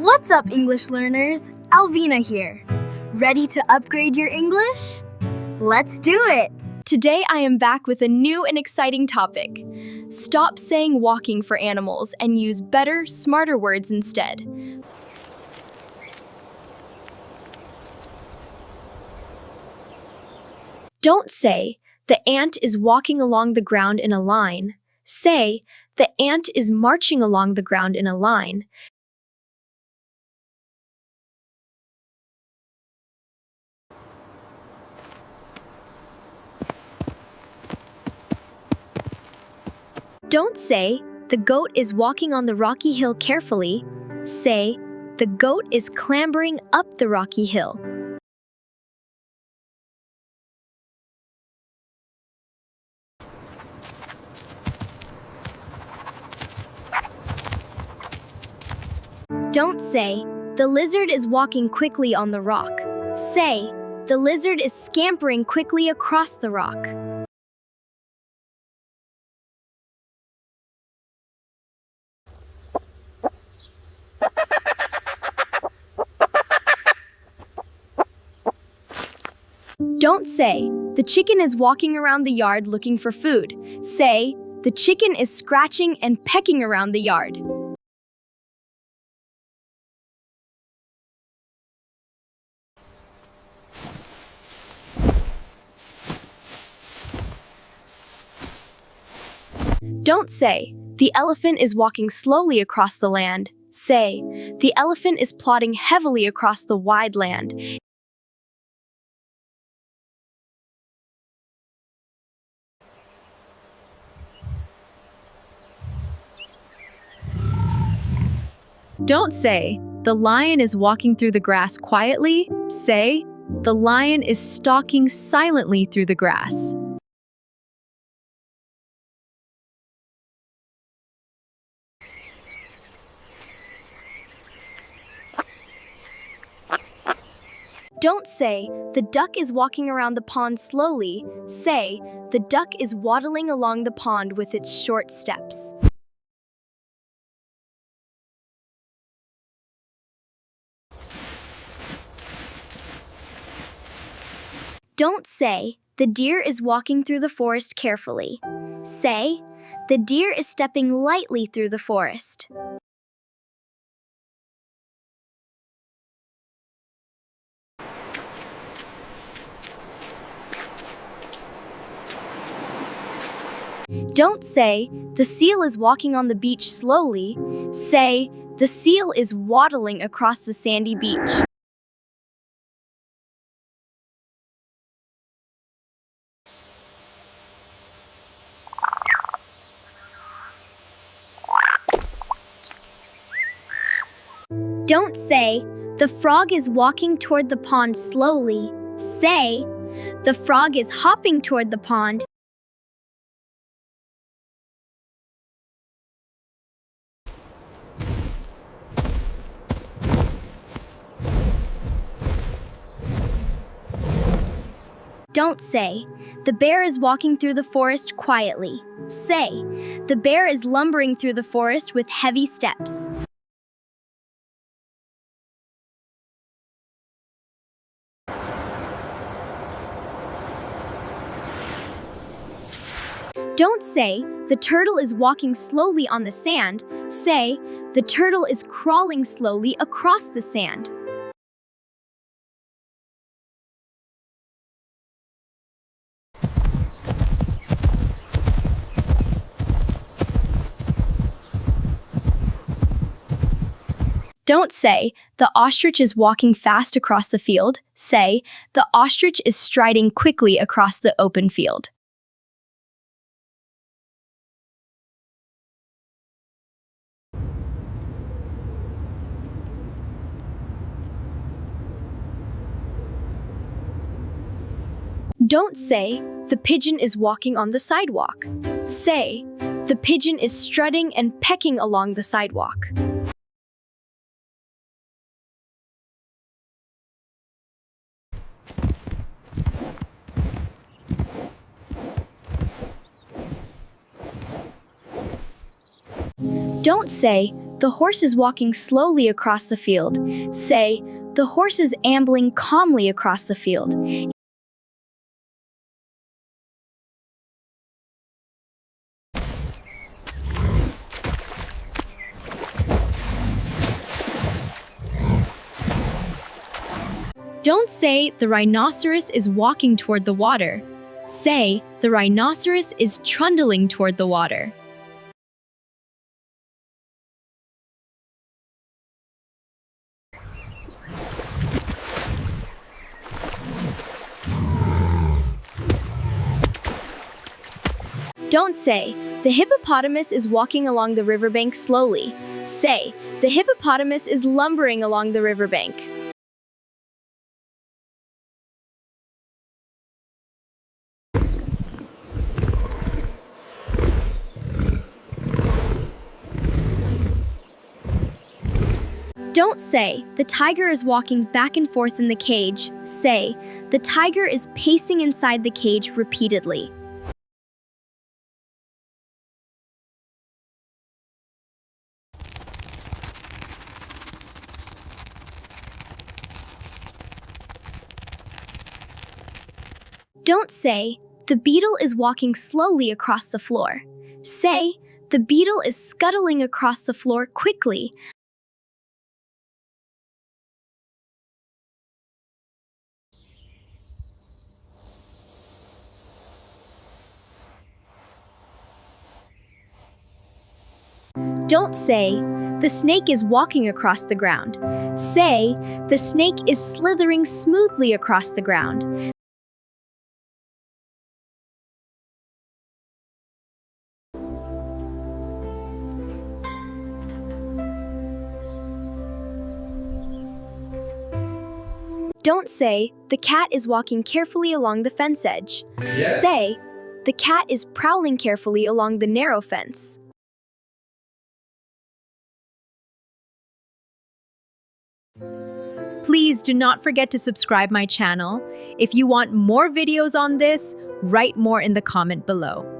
What's up, English learners? Alvina here. Ready to upgrade your English? Let's do it! Today I am back with a new and exciting topic. Stop saying walking for animals and use better, smarter words instead. Don't say, the ant is walking along the ground in a line. Say, the ant is marching along the ground in a line. Don't say, the goat is walking on the rocky hill carefully. Say, the goat is clambering up the rocky hill. Don't say, the lizard is walking quickly on the rock. Say, the lizard is scampering quickly across the rock. Don't say, the chicken is walking around the yard looking for food. Say, the chicken is scratching and pecking around the yard. Don't say, the elephant is walking slowly across the land. Say, the elephant is plodding heavily across the wide land. Don't say, the lion is walking through the grass quietly. Say, the lion is stalking silently through the grass. Don't say, the duck is walking around the pond slowly. Say, the duck is waddling along the pond with its short steps. Don't say, the deer is walking through the forest carefully. Say, the deer is stepping lightly through the forest. Don't say, the seal is walking on the beach slowly. Say, the seal is waddling across the sandy beach. Don't say, the frog is walking toward the pond slowly. Say, the frog is hopping toward the pond. Don't say, the bear is walking through the forest quietly. Say, the bear is lumbering through the forest with heavy steps. Don't say, the turtle is walking slowly on the sand. Say, the turtle is crawling slowly across the sand. Don't say, the ostrich is walking fast across the field. Say, the ostrich is striding quickly across the open field. Don't say, the pigeon is walking on the sidewalk. Say, the pigeon is strutting and pecking along the sidewalk. Don't say, the horse is walking slowly across the field. Say, the horse is ambling calmly across the field. Don't say, the rhinoceros is walking toward the water. Say, the rhinoceros is trundling toward the water. Don't say, the hippopotamus is walking along the riverbank slowly. Say, the hippopotamus is lumbering along the riverbank. Don't say, the tiger is walking back and forth in the cage. Say, the tiger is pacing inside the cage repeatedly. Don't say, the beetle is walking slowly across the floor. Say, the beetle is scuttling across the floor quickly. Don't say, the snake is walking across the ground. Say, the snake is slithering smoothly across the ground. Don't say, the cat is walking carefully along the fence edge. Yeah. Say, the cat is prowling carefully along the narrow fence. Please do not forget to subscribe my channel. If you want more videos on this, write more in the comment below.